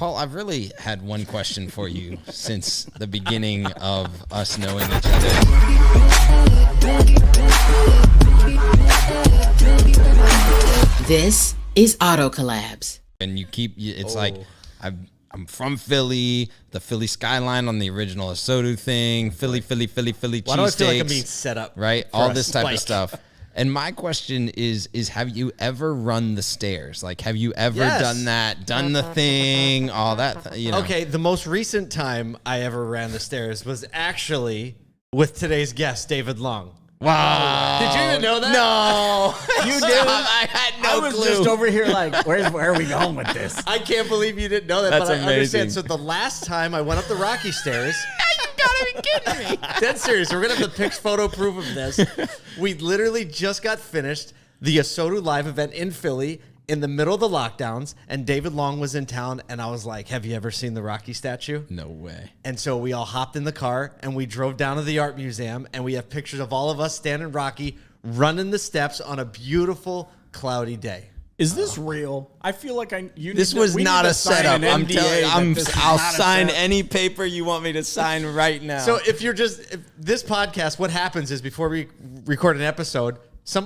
Paul, I've really had one question for you since the beginning of us knowing each other. This is Auto Collabs. And it's like, I'm from Philly, the Philly skyline on the original Asodu thing, Philly cheesesteaks. Why do I feel like I'm being set up? Right? All this type of stuff. And my question is have you ever run the stairs? Like, have you ever done that, done the thing, all that, you know? Okay, the most recent time I ever ran the stairs was actually with today's guest, David Long. Wow. Did you even know that? No. You did? I had no clue. I was just over here like, where are we going with this? I can't believe you didn't know that, That's but I amazing. understand. So the last time I went up the Rocky stairs... You gotta be kidding me. Dead serious. We're going to have the photo proof of this. We literally just got finished the Asodu Live event in Philly in the middle of the lockdowns, and David Long was in town, and I was like, have you ever seen the Rocky statue? No way. And so we all hopped in the car, and we drove down to the art museum, and we have pictures of all of us standing Rocky, running the steps on a beautiful, cloudy day. Is this real? I feel like This was not a setup. I'm telling you, I'll sign any. any paper you want me to sign right now. So if this podcast, what happens is before we record an episode,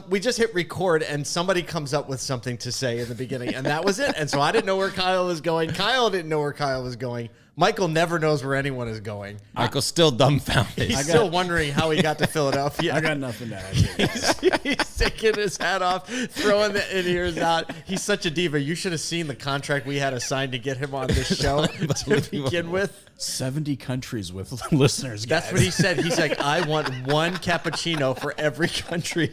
we just hit record and somebody comes up with something to say in the beginning, and that was it. And so I didn't know where Kyle was going. Kyle didn't know where Kyle was going. Michael never knows where anyone is going. Michael's still dumbfounded. He's still wondering how he got to Philadelphia. I got nothing to add. He's taking his hat off, throwing the in-ears out. He's such a diva. You should have seen the contract we had assigned to get him on this show to begin with. 70 countries with listeners, guys. That's what he said. He's like, I want one cappuccino for every country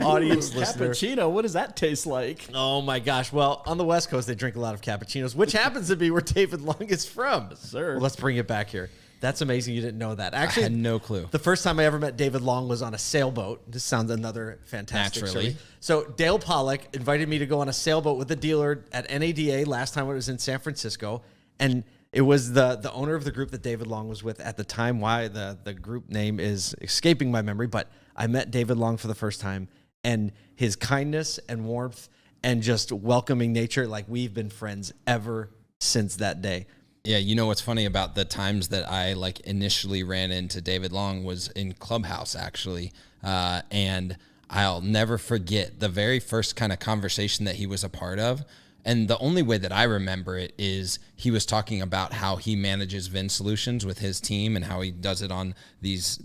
audience listener. Cappuccino? What does that taste like? Oh, my gosh. Well, on the West Coast, they drink a lot of cappuccinos, which happens to be where David Long is from. Sir. Well, let's bring it back here. That's amazing. You didn't know that. Actually, I had no clue. The first time I ever met David Long was on a sailboat. This sounds another fantastic Naturally. story. So Dale Pollack invited me to go on a sailboat with a dealer at NADA last time it was in San Francisco. And it was the owner of the group that David Long was with at the time. Why the group name is escaping my memory. But I met David Long for the first time. And his kindness and warmth and just welcoming nature, like we've been friends ever since that day. Yeah, you know what's funny about the times that I initially ran into David Long was in Clubhouse actually, and I'll never forget the very first kind of conversation that he was a part of. And the only way that I remember it is he was talking about how he manages VIN solutions with his team and how he does it on these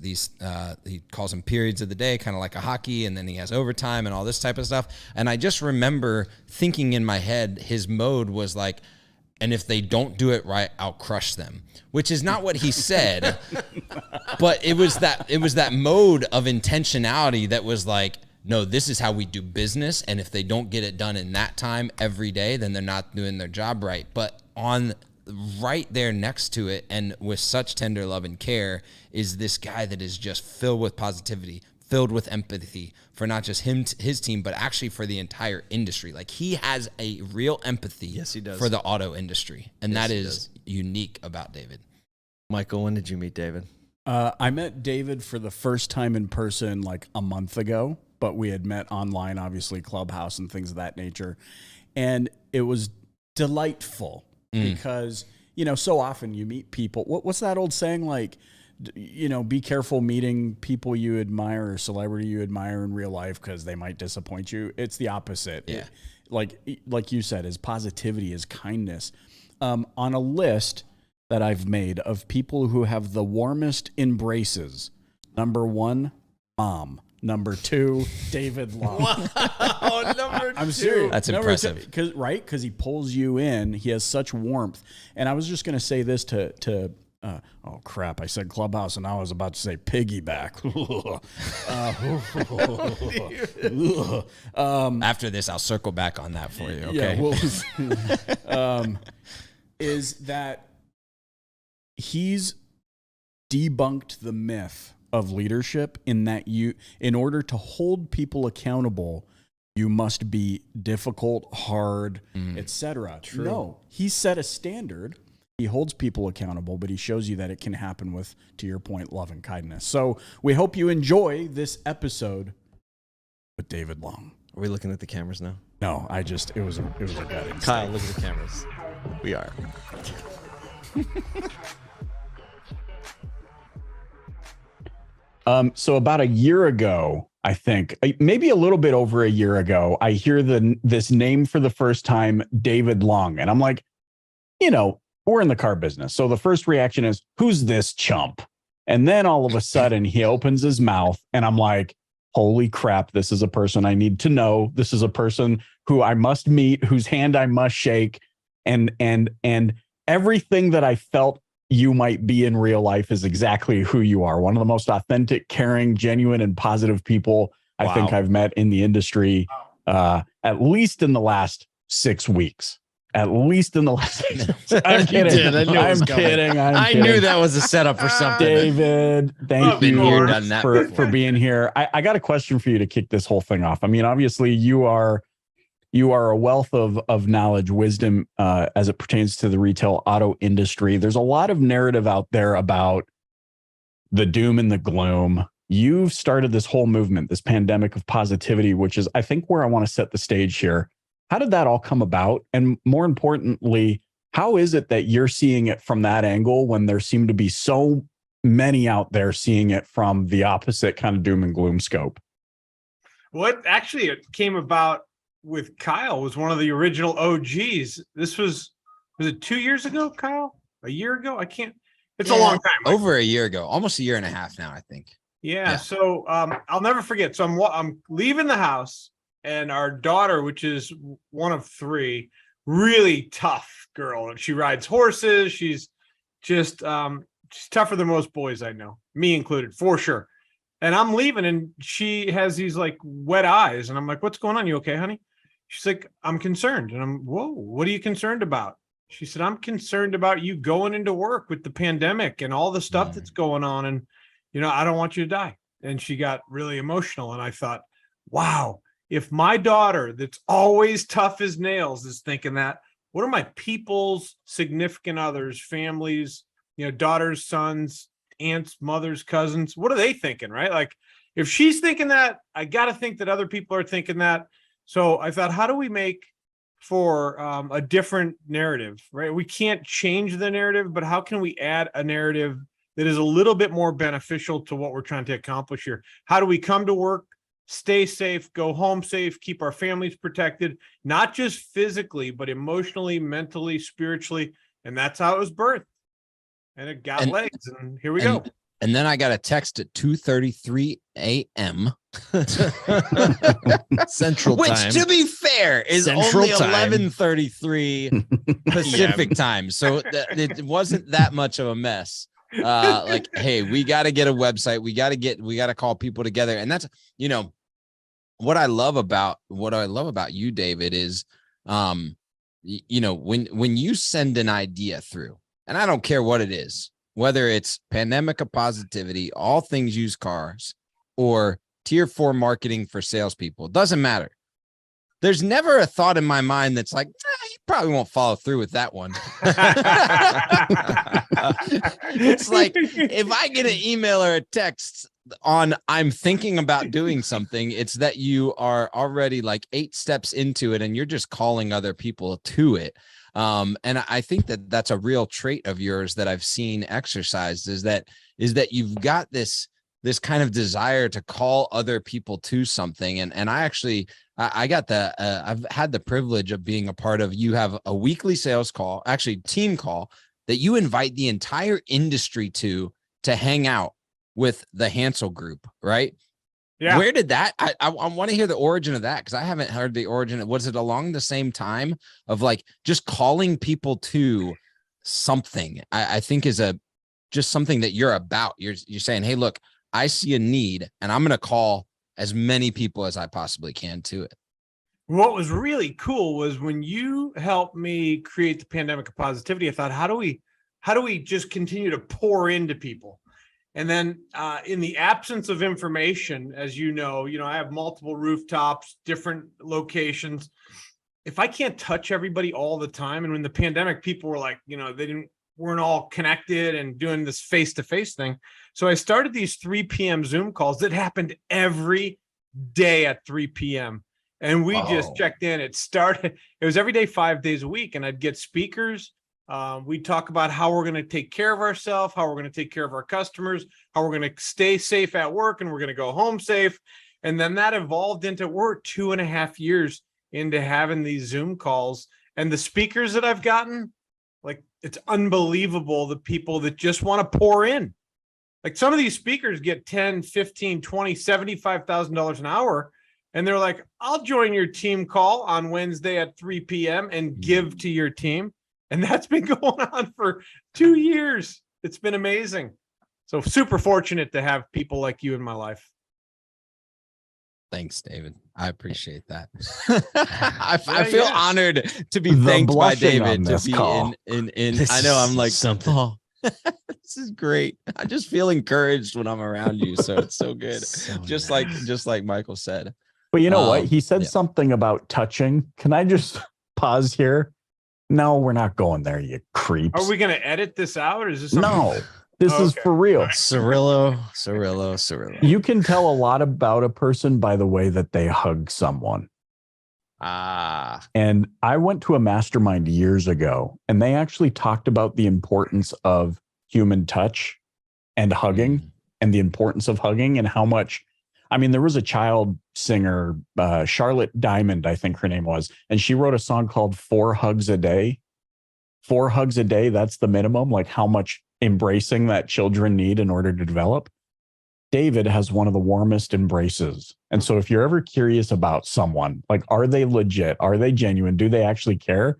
he calls them periods of the day, kind of like a hockey, and then he has overtime and all this type of stuff. And I just remember thinking in my head, his mode was like, and if they don't do it right, I'll crush them, which is not what he said, but it was that mode of intentionality that was like, no, this is how we do business. And if they don't get it done in that time every day, then they're not doing their job right. But on right there next to it and with such tender love and care is this guy that is just filled with positivity, filled with empathy for not just his team, but actually for the entire industry. Like he has a real empathy Yes, he does. for the auto industry. And Yes, that he is does. unique about David. Michael, when did you meet David? I met David for the first time in person like a month ago, but we had met online, obviously Clubhouse and things of that nature. And it was delightful because, so often you meet people. What's that old saying? Like, be careful meeting people you admire or celebrity you admire in real life because they might disappoint you. It's the opposite. Yeah. Like you said, his positivity, his kindness. On a list that I've made of people who have the warmest embraces, number 1, Mom. Number 2, David Long. Wow, number 2. I'm serious. That's impressive. Because he pulls you in. He has such warmth. And I was just going to say this to oh crap! I said Clubhouse, and now I was about to say piggyback. After this, I'll circle back on that for you. Okay. Yeah, is that he's debunked the myth of leadership in that in order to hold people accountable, you must be difficult, hard, etc. True. No, he set a standard. He holds people accountable, but he shows you that it can happen with, to your point, love and kindness. So we hope you enjoy this episode with David Long. Are we looking at the cameras now? No, it was a gut instinct. Kyle, look at the cameras. We are. So about a year ago, I think, maybe a little bit over a year ago, I hear this name for the first time, David Long. And I'm like, we're in the car business. So the first reaction is, who's this chump? And then all of a sudden he opens his mouth and I'm like, holy crap, this is a person I need to know. This is a person who I must meet, whose hand I must shake. And everything that I felt you might be in real life is exactly who you are. One of the most authentic, caring, genuine, and positive people I think I've met in the industry, at least in the last 6 weeks. At least in the last. I'm kidding. I'm kidding. I knew that was a setup for something. David, thank you for being here. I got a question for you to kick this whole thing off. I mean, obviously, you are a wealth of knowledge, wisdom, as it pertains to the retail auto industry. There's a lot of narrative out there about the doom and the gloom. You've started this whole movement, this pandemic of positivity, which is, I think, where I want to set the stage here. How did that all come about? And more importantly, how is it that you're seeing it from that angle when there seem to be so many out there seeing it from the opposite kind of doom and gloom scope? What actually it came about with Kyle was one of the original OGs. This was it 2 years ago, Kyle? A year ago? It's a long time. Over a year ago, almost a year and a half now, I think. Yeah. So I'll never forget. So I'm leaving the house, and our daughter, which is one of three, really tough girl. And she rides horses. She's just she's tougher than most boys I know, me included, for sure. And I'm leaving, and she has these like wet eyes, and I'm like, "What's going on? You okay, honey?" She's like, "I'm concerned." And I'm, "Whoa, what are you concerned about?" She said, "I'm concerned about you going into work with the pandemic and all the stuff that's going on. And, I don't want you to die." And she got really emotional. And I thought, wow, if my daughter that's always tough as nails is thinking that, what are my people's significant others, families, daughters, sons, aunts, mothers, cousins, what are they thinking, right? Like, if she's thinking that, I got to think that other people are thinking that. So I thought, how do we make for a different narrative, right? We can't change the narrative, but how can we add a narrative that is a little bit more beneficial to what we're trying to accomplish here? How do we come to work, stay safe, go home safe, keep our families protected, not just physically, but emotionally, mentally, spiritually? And that's how it was birthed. And it got legs, and here we go. And then I got a text at 2:33 a.m. Central Which, time. to be fair, is Central only time. 11:33 Pacific time. So it wasn't that much of a mess. Like, hey, we got to get a website. We got to call people together. And that's, what I love about you, David, is, when you send an idea through, and I don't care what it is, whether it's pandemic of positivity, all things used cars, or tier 4 marketing for salespeople, it doesn't matter. There's never a thought in my mind that's like, you probably won't follow through with that one. It's like, if I get an email or a text on I'm thinking about doing something, it's that you are already like 8 steps into it and you're just calling other people to it. And I think that that's a real trait of yours that I've seen exercised, is that you've got this kind of desire to call other people to something. And I actually, I've had the privilege of being a part of, you have a weekly sales call, actually team call, that you invite the entire industry to hang out with the Hansel group, right? Yeah. Where did that, I want to hear the origin of that, because I haven't heard the origin. Was it along the same time of like just calling people to something? I think is just something that you're about. You're saying, hey, look, I see a need and I'm going to call as many people as I possibly can to it. What was really cool was when you helped me create the pandemic of positivity, I thought, how do we just continue to pour into people? And then in the absence of information, as you know, I have multiple rooftops, different locations. If I can't touch everybody all the time, and when the pandemic, people were like, they weren't all connected and doing this face-to-face thing. So I started these 3 p.m. Zoom calls that happened every day at 3 p.m. And we just checked in. It was every day, 5 days a week. And I'd get speakers. We'd talk about how we're going to take care of ourselves, how we're going to take care of our customers, how we're going to stay safe at work, and we're going to go home safe. And then that evolved into, we're 2.5 years into having these Zoom calls. And the speakers that I've gotten, like, it's unbelievable, the people that just want to pour in. Like, some of these speakers get 10, 15, 20, $75,000 an hour. And they're like, I'll join your team call on Wednesday at 3 p.m. and give to your team. And that's been going on for 2 years. It's been amazing. So super fortunate to have people like you in my life. Thanks, David. I appreciate that. I feel honored to be thanked by David to be in. I know, I'm like, something. Oh, this is great. I just feel encouraged when I'm around you. So it's so good. Just like Michael said. But you know what? He said something about touching. Can I just pause here? No, we're not going there, you creeps. Are we going to edit this out? Or is this something? No, this is for real. Cirillo. You can tell a lot about a person by the way that they hug someone. And I went to a mastermind years ago, and they actually talked about the importance of human touch and hugging and the importance of hugging and how much. I mean, there was a child singer, Charlotte Diamond, I think her name was, and she wrote a song called 4 Hugs a Day. 4 hugs a day, that's the minimum, like how much embracing that children need in order to develop. David has one of the warmest embraces. And so if you're ever curious about someone, like, are they legit? Are they genuine? Do they actually care?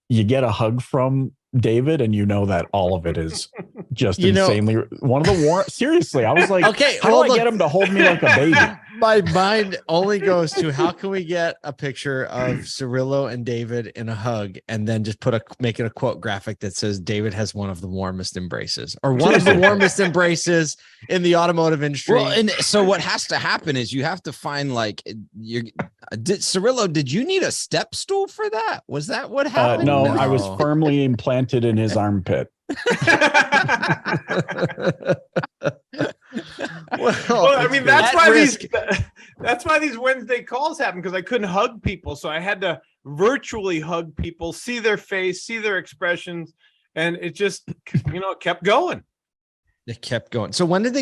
You get a hug from David and you know that all of it is just insanely one of the seriously, I was like, okay, how do I get him to hold me like a baby? My mind only goes to, how can we get a picture of Cirillo and David in a hug, and then just make it a quote graphic that says David has one of the warmest embraces, or one of the warmest embraces in the automotive industry. Well, and so what has to happen is you have to find, like, Cirillo, did you need a step stool for that? Was that what happened? No, I was firmly implanted in his armpit. Well, I mean, that's why these Wednesday calls happen, because I couldn't hug people, so I had to virtually hug people, see their face, see their expressions, and it just, it kept going. It kept going. So when did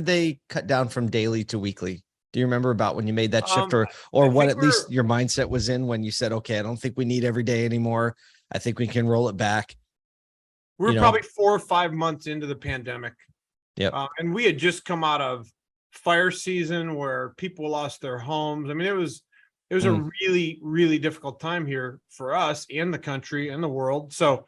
they cut down from daily to weekly? Do you remember about when you made that shift, or what at least your mindset was in when you said, okay, I don't think we need every day anymore. I think we can roll it back. We're probably 4 or 5 months into the pandemic. Yep. And we had just come out of fire season where people lost their homes. I mean, it was a really, really difficult time here for us and the country and the world. So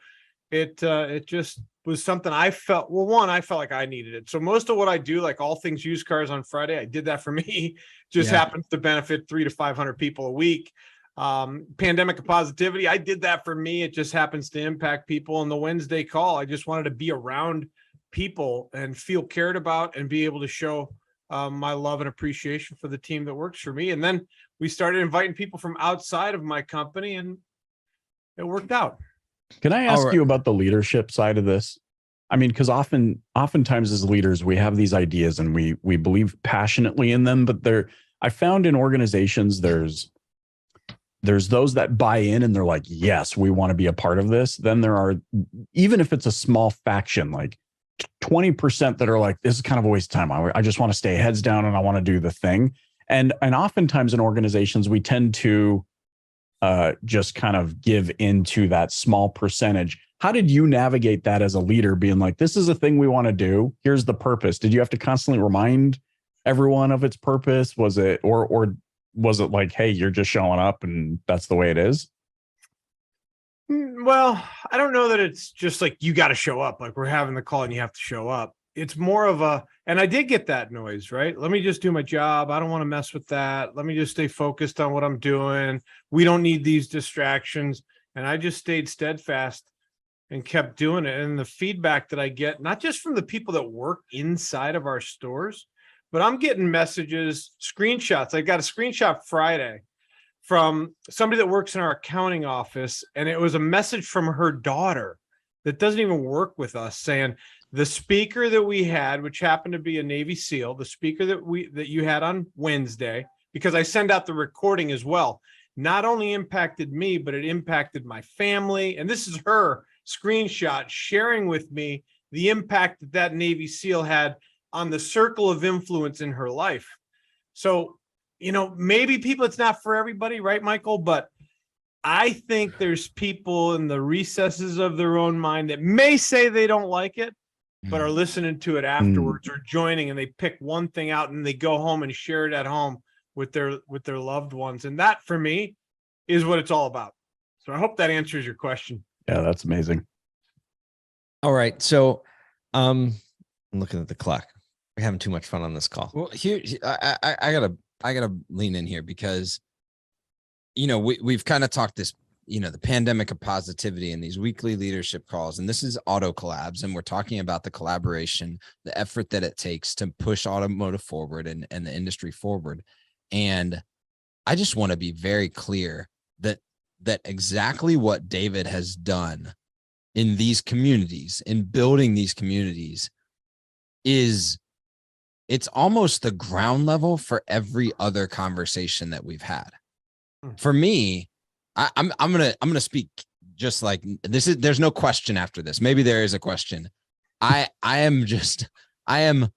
it just was something I felt, I felt like I needed it. So most of what I do, like all things used cars on Friday, I did that for me. Happens to benefit 300 to 500 people a week. Pandemic of positivity, I did that for me. It just happens to impact people. And the Wednesday call, I just wanted to be around people and feel cared about and be able to show my love and appreciation for the team that works for me. And then we started inviting people from outside of my company, and it worked out. Can I ask you about the leadership side of this? I mean, because oftentimes as leaders, we have these ideas and we believe passionately in them, but I found in organizations, there's those that buy in and they're like, yes, we want to be a part of this. Then there are, even if it's a small faction, like 20% that are like, this is kind of a waste of time. I just want to stay heads down and I want to do the thing. And oftentimes in organizations, we tend to just kind of give into that small percentage. How did you navigate that as a leader, being like, this is a thing we want to do. Here's the purpose. Did you have to constantly remind everyone of its purpose? Was it, or was it like, hey, you're just showing up and that's the way it is? Well, I don't know that it's just like, you got to show up. Like, we're having the call and you have to show up. It's more of and I did get that noise, right? Let me just do my job. I don't want to mess with that. Let me just stay focused on what I'm doing. We don't need these distractions. And I just stayed steadfast and kept doing it. And the feedback that I get, not just from the people that work inside of our stores, but I'm getting messages, screenshots. I got a screenshot Friday from somebody that works in our accounting office. And it was a message from her daughter that doesn't even work with us, saying, the speaker that we had, which happened to be a Navy SEAL, the speaker that you had on Wednesday because I send out the recording as well. Not only impacted me, but it impacted my family. And this is her screenshot sharing with me the impact that that Navy SEAL had on the circle of influence in her life. So, you know, maybe people, it's not for everybody, right, Michael? But I think there's people in the recesses of their own mind that may say they don't like it, but are listening to it afterwards or joining, and they pick one thing out and they go home and share it at home with their loved ones. And that, for me, is what it's all about. So I hope that answers your question. Yeah, that's amazing. All right. So I'm looking at the clock. We're having too much fun on this call. Well, here I gotta lean in here because, you know, we've kind of talked this, you know, the pandemic of positivity and these weekly leadership calls, and this is auto collabs, and we're talking about the collaboration, the effort that it takes to push automotive forward and the industry forward. And I just want to be very clear that exactly what David has done in these communities, in building these communities, it's almost the ground level for every other conversation that we've had. For me, I'm gonna speak just like this is. There's no question after this. Maybe there is a question. I am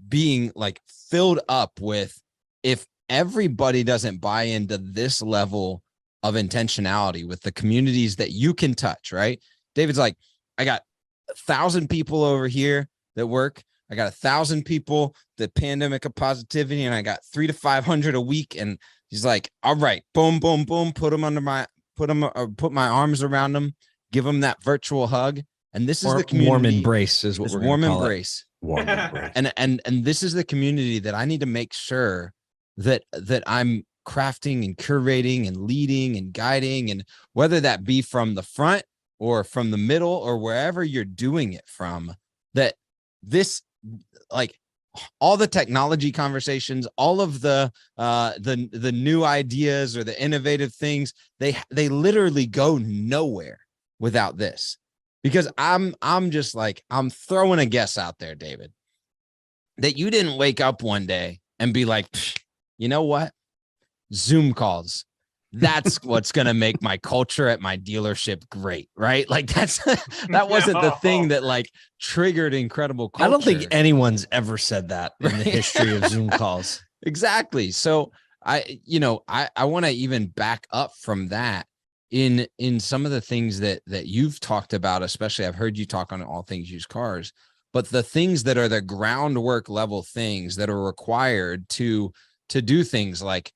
being like filled up with, if everybody doesn't buy into this level of intentionality with the communities that you can touch, right? David's like, I got 1,000 people over here that work. I got 1,000 people, the pandemic of positivity, and I got 300 to 500 a week. And he's like, all right, boom, boom, boom, put my arms around them, give them that virtual hug. And this is the community. Warm embrace is what we're going to call embrace. it. Warm embrace. And this is the community that I need to make sure that I'm crafting and curating and leading and guiding, and whether that be from the front or from the middle or wherever you're doing it from, that this, like, all the technology conversations, all of the new ideas or the innovative things, they literally go nowhere without this. Because I'm just like, I'm throwing a guess out there, David, that you didn't wake up one day and be like, you know what? Zoom calls. That's what's going to make my culture at my dealership great, right? Like that wasn't the thing that like triggered incredible culture. I don't think anyone's ever said that in the history of Zoom calls. Exactly. So I want to even back up from that in some of the things that you've talked about, especially I've heard you talk on All Things Used Cars, but the things that are the groundwork level things that are required to do things like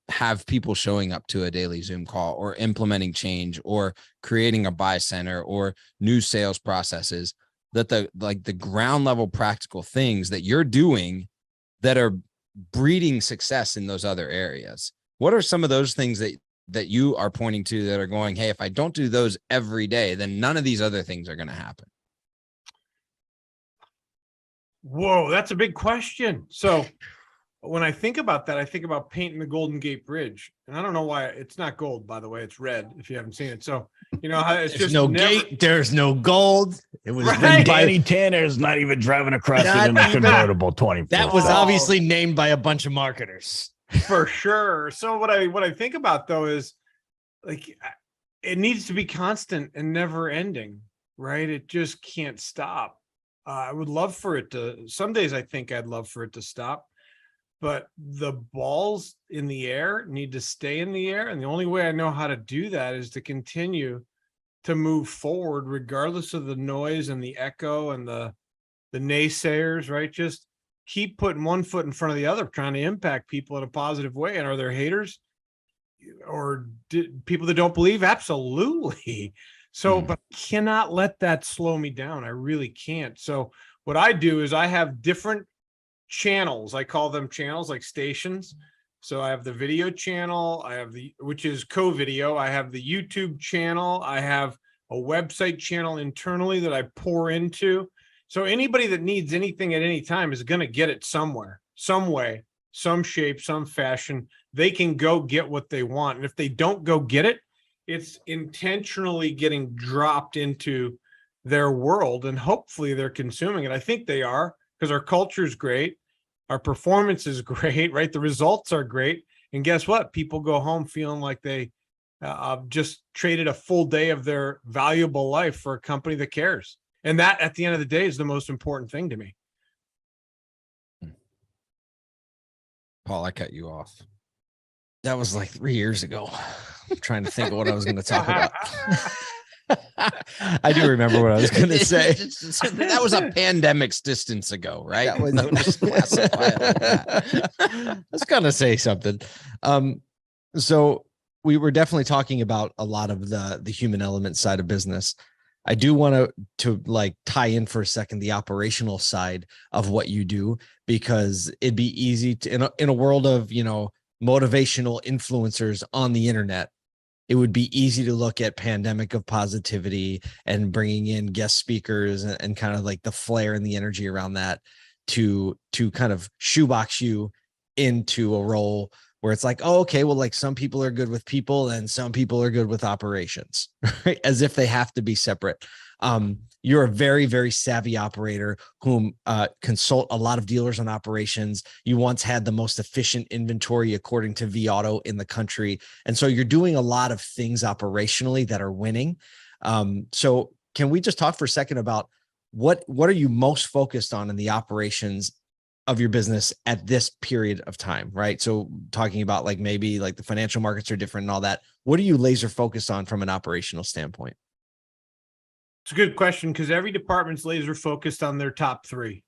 have people showing up to a daily Zoom call, or implementing change, or creating a buy center, or new sales processes, that the ground level practical things that you're doing that are breeding success in those other areas. What are some of those things that you are pointing to that are going, hey, if I don't do those every day, then none of these other things are going to happen? Whoa, that's a big question. So when I think about that, I think about painting the Golden Gate Bridge. And I don't know why it's not gold, by the way, it's red if you haven't seen it. So, you know, how it's There's just no gate. There's no gold. It was Right. named by, Danny Tanner's not even driving across Not it in a even- convertible 24. that was Oh. obviously named by a bunch of marketers. For sure. So what I think about though is, like, it needs to be constant and never ending, right? It just can't stop. I would love for it to, some days I think I'd love for it to stop, but the balls in the air need to stay in the air. And the only way I know how to do that is to continue to move forward, regardless of the noise and the echo and the naysayers, right? Just keep putting one foot in front of the other, trying to impact people in a positive way. And are there haters or people that don't believe? Absolutely. So, but I cannot let that slow me down. I really can't. So what I do is I have different channels. I call them channels, like stations. So I have the video channel, I have which is co-video. I have the YouTube channel. I have a website channel internally that I pour into. So anybody that needs anything at any time is going to get it somewhere, some way, some shape, some fashion. They can go get what they want. And if they don't go get it, it's intentionally getting dropped into their world, and hopefully they're consuming it. I think they are, because our culture is great. Our performance is great, right? The results are great. And guess what? People go home feeling like they just traded a full day of their valuable life for a company that cares. And that, at the end of the day, is the most important thing to me. Paul, I cut you off. That was like 3 years ago. I'm trying to think of what I was going to talk about. I do remember what I was going to say. That was a pandemic's distance ago, right? That was, Just classify it like that. I was going to say something. So we were definitely talking about a lot of the human element side of business. I do want to like tie in for a second the operational side of what you do, because it'd be easy to in a world of, you know, motivational influencers on the internet, it would be easy to look at Pandemic of Positivity and bringing in guest speakers and kind of like the flair and the energy around that to kind of shoebox you into a role where it's like, oh, okay, well, like some people are good with people and some people are good with operations, right? As if they have to be separate. You're a very, very savvy operator whom consult a lot of dealers on operations. You once had the most efficient inventory according to vAuto in the country. And so you're doing a lot of things operationally that are winning. So can we just talk for a second about what are you most focused on in the operations of your business at this period of time, right? So talking about like maybe like the financial markets are different and all that. What are you laser focused on from an operational standpoint? It's a good question, because every department's laser focused on their top three,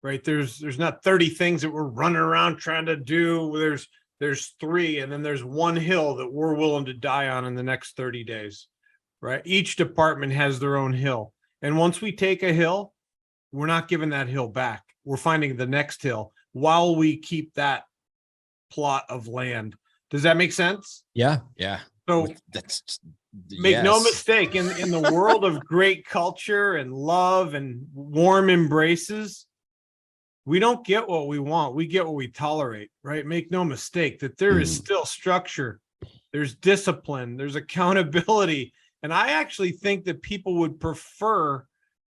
right? There's not 30 things that we're running around trying to do. There's three, and then there's one hill that we're willing to die on in the next 30 days, right? Each department has their own hill. And once we take a hill, we're not giving that hill back. We're finding the next hill while we keep that plot of land. Does that make sense? Yeah. Yeah. So That's make no mistake, in the world of great culture and love and warm embraces, we don't get what we want. We get what we tolerate, right? Make no mistake that there is still structure. There's discipline. There's accountability. And I actually think that people would prefer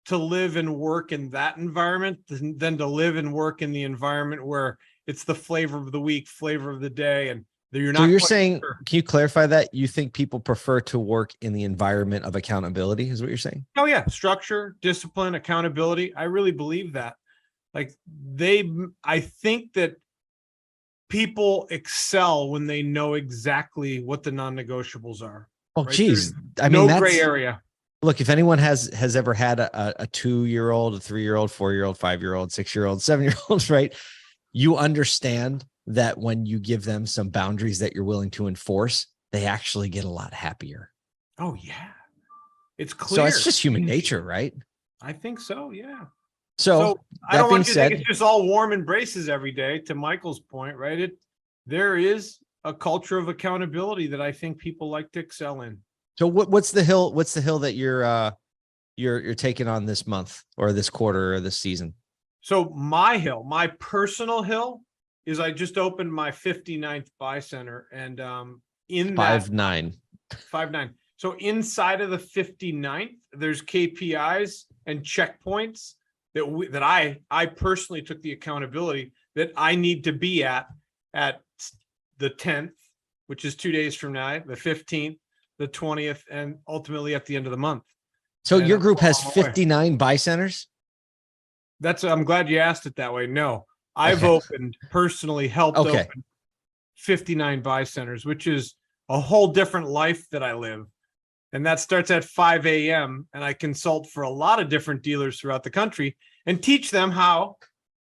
to live and work in that environment than to live and work in the environment where it's the flavor of the week, flavor of the day. And you're not. So you're saying, can you clarify that? You think people prefer to work in the environment of accountability is what you're saying? Oh yeah. Structure, discipline, accountability. I really believe that. Like I think that people excel when they know exactly what the non-negotiables are. Oh, right? geez. There's no gray area. Look, if anyone has ever had a 2-year-old, a 3-year-old, 4-year-old, 5-year-old, 6-year-old, 7-year-old, right? You understand that when you give them some boundaries that you're willing to enforce, they actually get a lot happier. Oh yeah. It's clear. So it's just human nature, right? I think so. Yeah. So I don't want you to think it's just all warm embraces every day, to Michael's point, right? There is a culture of accountability that I think people like to excel in. So what's the hill? What's the hill that you're taking on this month or this quarter or this season? So my hill, my personal hill, is I just opened my 59th buy center, and in that 5.9. So inside of the 59th, there's KPIs and checkpoints that I personally took the accountability that I need to be at the 10th, which is 2 days from now, the 15th, the 20th, and ultimately at the end of the month. So your group has 59 buy centers? I'm glad you asked it that way. No, I've personally helped open 59 buy centers, which is a whole different life that I live. And that starts at 5 a.m. And I consult for a lot of different dealers throughout the country and teach them how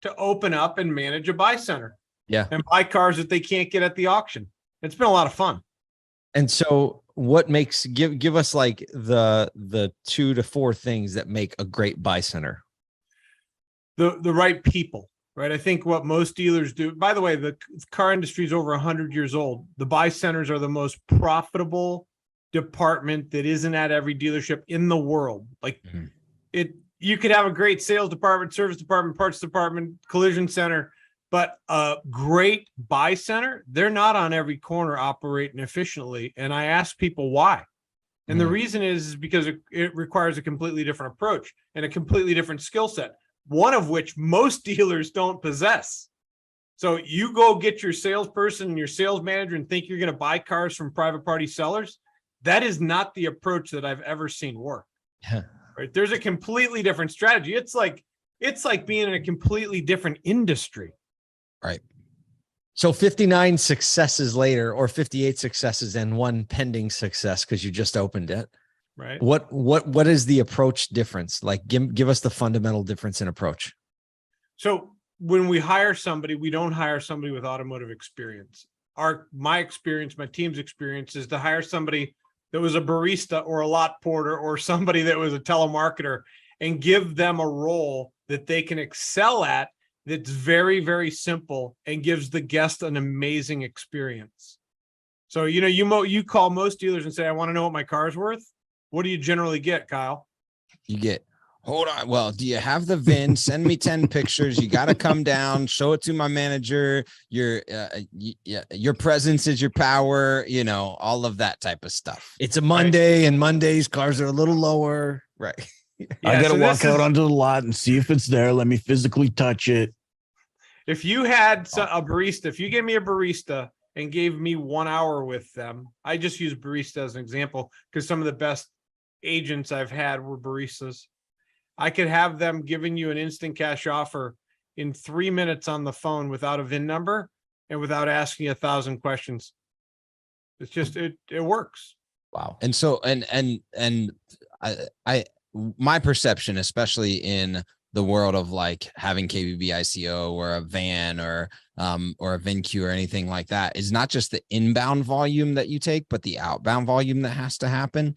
to open up and manage a buy center. Yeah. And buy cars that they can't get at the auction. It's been a lot of fun. And so what makes, give us like the 2 to 4 things that make a great buy center? The right people, right? I think what most dealers do, by the way, the car industry is over 100 years old. The buy centers are the most profitable department that isn't at every dealership in the world. Like you could have a great sales department, service department, parts department, collision center, but a great buy center, they're not on every corner operating efficiently. And I ask people why. And the reason is because it requires a completely different approach and a completely different skill set, one of which most dealers don't possess. So you go get your salesperson and your sales manager and think you're going to buy cars from private party sellers. That is not the approach that I've ever seen work. Right? There's a completely different strategy. It's like being in a completely different industry. Right. So 59 successes later, or 58 successes and one pending success because you just opened it. Right. What is the approach difference? Like give us the fundamental difference in approach. So when we hire somebody, we don't hire somebody with automotive experience. My experience, my team's experience is to hire somebody that was a barista or a lot porter or somebody that was a telemarketer and give them a role that they can excel at. That's very, very simple and gives the guest an amazing experience. So, you call most dealers and say, I want to know what my car's worth. What do you generally get, Kyle? You get, hold on. Well, do you have the VIN? Send me 10 pictures. You got to come down, show it to my manager. Your presence is your power, all of that type of stuff. It's a Monday, and Mondays cars are a little lower. Right. I got to walk out onto the lot and see if it's there. Let me physically touch it. If you had a barista, if you gave me a barista and gave me 1 hour with them, I just use barista as an example because some of the best agents I've had were baristas. I could have them giving you an instant cash offer in 3 minutes on the phone without a VIN number and without asking 1,000 questions. It's just, it works. Wow. And so, and I my perception, especially in the world of like having KBB ICO or a van or a VinQ or anything like that, is not just the inbound volume that you take, but the outbound volume that has to happen.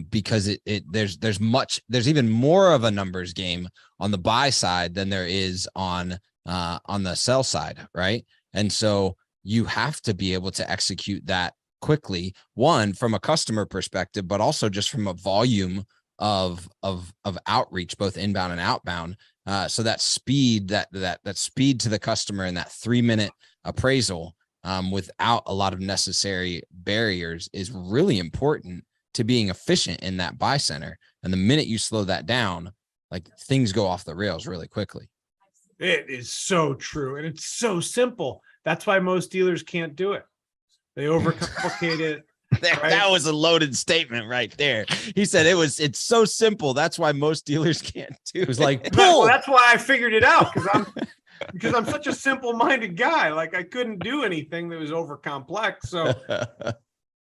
Because there's even more of a numbers game on the buy side than there is on the sell side. Right. And so you have to be able to execute that quickly, one, from a customer perspective, but also just from a volume of outreach, both inbound and outbound. So that speed, that speed to the customer and that 3-minute appraisal without a lot of necessary barriers is really important to being efficient in that buy center. And the minute you slow that down, like things go off the rails really quickly. It is so true. And it's so simple. That's why most dealers can't do it. They overcomplicate it. Right? That was a loaded statement right there. He said it's so simple. That's why most dealers can't do it. It was like, well, that's why I figured it out because I'm such a simple-minded guy. Like I couldn't do anything that was over complex. So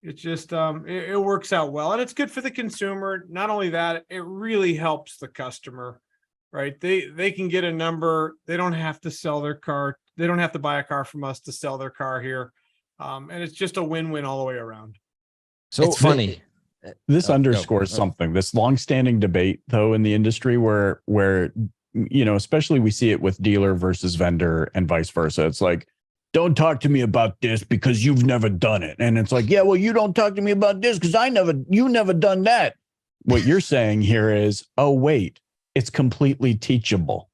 it's just it works out well, and it's good for the consumer. Not only that, it really helps the customer, right? They can get a number. They don't have to sell their car. They don't have to buy a car from us to sell their car here. And it's just a win-win all the way around. so it's funny. This underscores something, this longstanding debate, though, in the industry where, especially we see it with dealer versus vendor and vice versa. It's like, don't talk to me about this because you've never done it. And it's like, yeah, well, you don't talk to me about this because you never done that. What you're saying here is, oh, wait, it's completely teachable.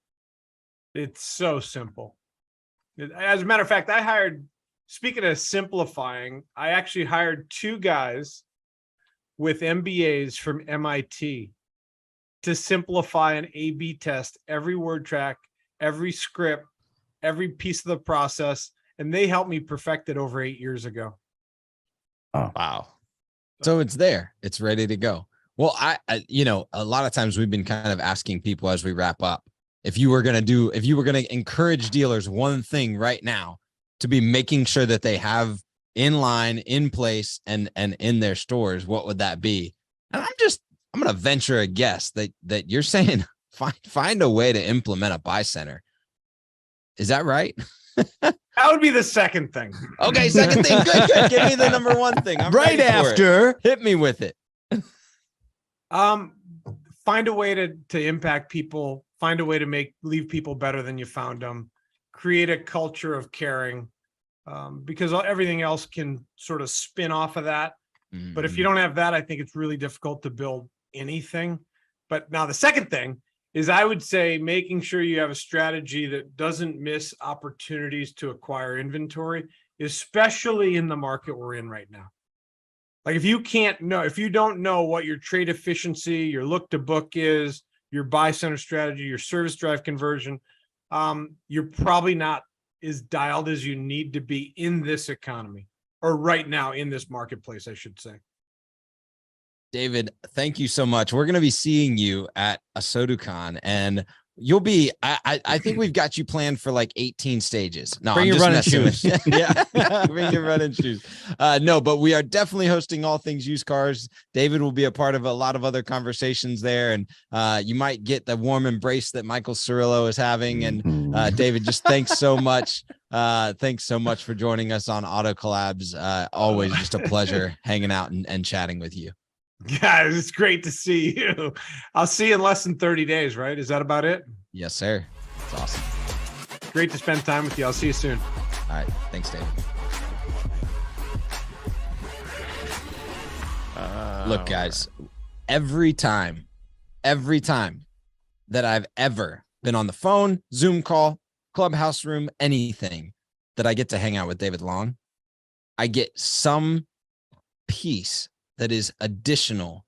It's so simple. As a matter of fact, speaking of simplifying, I actually hired 2 guys with MBAs from MIT to simplify an A/B test, every word track, every script, every piece of the process, and they helped me perfect it over 8 years ago. Oh, wow. So it's there. It's ready to go. Well, I a lot of times we've been kind of asking people as we wrap up, if you were going to encourage dealers one thing right now to be making sure that they have in line, in place, and in their stores, what would that be? And I'm going to venture a guess that you're saying find a way to implement a buy center. Is that right? That would be the second thing. Okay, second thing. Good. Give me the number one thing. I'm Right ready for after. it. Hit me with it. Find a way to impact people. Find a way to leave people better than you found them. Create a culture of caring, because everything else can sort of spin off of that. Mm-hmm. But if you don't have that, I think it's really difficult to build anything. But now the second thing is, I would say, making sure you have a strategy that doesn't miss opportunities to acquire inventory, especially in the market we're in right now. Like if you don't know what your trade efficiency, your look to book is, your buy center strategy, your service drive conversion, you're probably not as dialed as you need to be in this economy, or right now in this marketplace, I should say. David, thank you so much. We're going to be seeing you at ASOTUCon, and you'll be, I think we've got you planned for like 18 stages. No, Bring I'm your just running messing with shoes. you. Yeah. Bring your running shoes. No, but we are definitely hosting all things used cars. David will be a part of a lot of other conversations there. And you might get the warm embrace that Michael Cirillo is having. And David, just thanks so much. Thanks so much for joining us on Auto Collabs. Always just a pleasure hanging out and chatting with you. Guys, it's great to see you. I'll see you in less than 30 days, right? Is that about it? Yes, sir. It's awesome. Great to spend time with you. I'll see you soon. All right. Thanks, David. Look, guys, every time that I've ever been on the phone, Zoom call, clubhouse room, anything that I get to hang out with David Long, I get some piece that is additional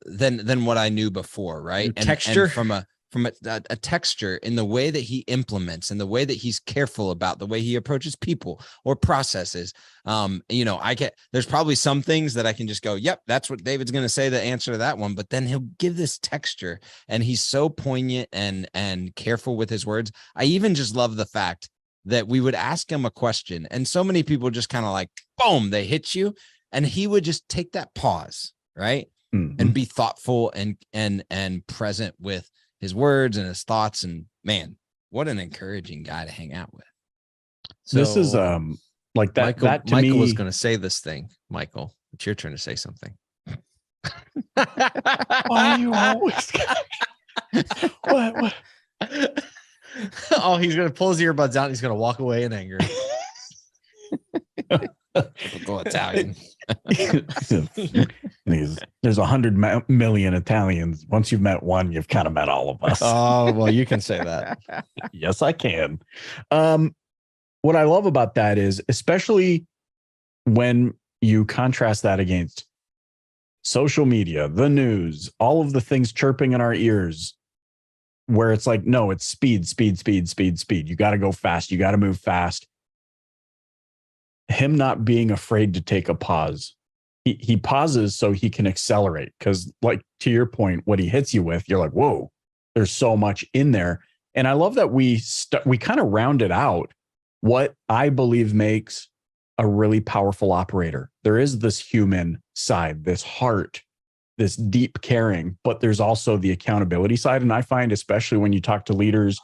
than what I knew before, right? Texture? And from a texture in the way that he implements and the way that he's careful about the way he approaches people or processes. There's probably some things that I can just go, yep, that's what David's going to say, the answer to that one. But then he'll give this texture, and he's so poignant and careful with his words. I even just love the fact that we would ask him a question, and so many people just kind of like, boom, they hit you. And he would just take that pause, right? Mm-hmm. And be thoughtful and present with his words and his thoughts. And man, what an encouraging guy to hang out with. So this is like that. Michael was going to say this thing. Michael, it's your turn to say something. Why are you always? What? Oh, he's going to pull his earbuds out and he's going to walk away in anger. Go Italian. There's 100 million Italians. Once you've met one, you've kind of met all of us. Oh, well, you can say that. Yes, I can. What I love about that is, especially when you contrast that against social media, the news, all of the things chirping in our ears, where it's like, no, it's speed. You got to go fast. You got to move fast. Him not being afraid to take a pause. He pauses so he can accelerate, because, like, to your point, what he hits you with, you're like, whoa, there's so much in there. And I love that we kind of rounded out what I believe makes a really powerful operator. There is this human side, this heart, this deep caring, but there's also the accountability side. And I find, especially when you talk to leaders,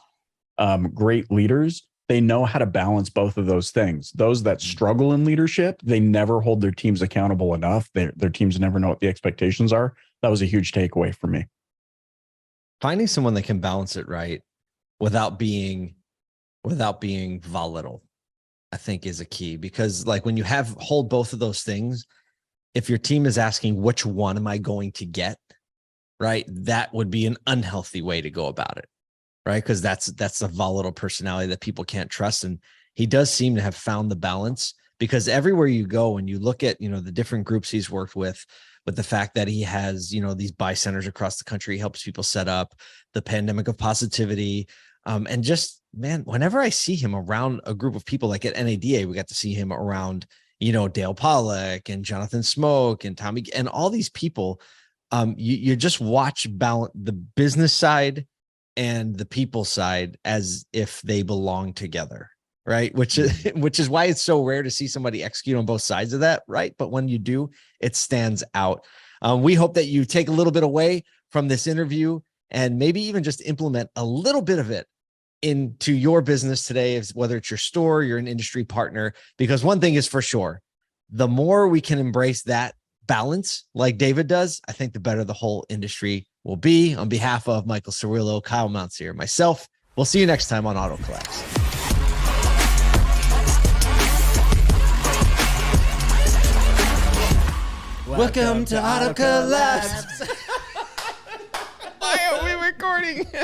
great leaders, they know how to balance both of those things. Those that struggle in leadership, they never hold their teams accountable enough. Their teams never know what the expectations are. That was a huge takeaway for me. Finding someone that can balance it right without being volatile, I think, is a key. Because, like, when you hold both of those things, if your team is asking, which one am I going to get, right, that would be an unhealthy way to go about it. Right. Because that's a volatile personality that people can't trust. And he does seem to have found the balance, because everywhere you go and you look at, the different groups he's worked with the fact that he has, these buy centers across the country, he helps people set up the pandemic of positivity. And just, man, whenever I see him around a group of people, like at NADA, we got to see him around, Dale Pollack and Jonathan Smoke and Tommy and all these people. You just watch balance the business side and the people side as if they belong together, right? Which is why it's so rare to see somebody execute on both sides of that, right? But when you do, it stands out. We hope that you take a little bit away from this interview and maybe even just implement a little bit of it into your business today, whether it's your store, you're an industry partner, because one thing is for sure, the more we can embrace that balance like David does, I think the better the whole industry will be. On behalf of Michael Cirillo, Kyle Mountsier, myself, we'll see you next time on Auto Collabs. Welcome to Auto Collabs. Why are we recording?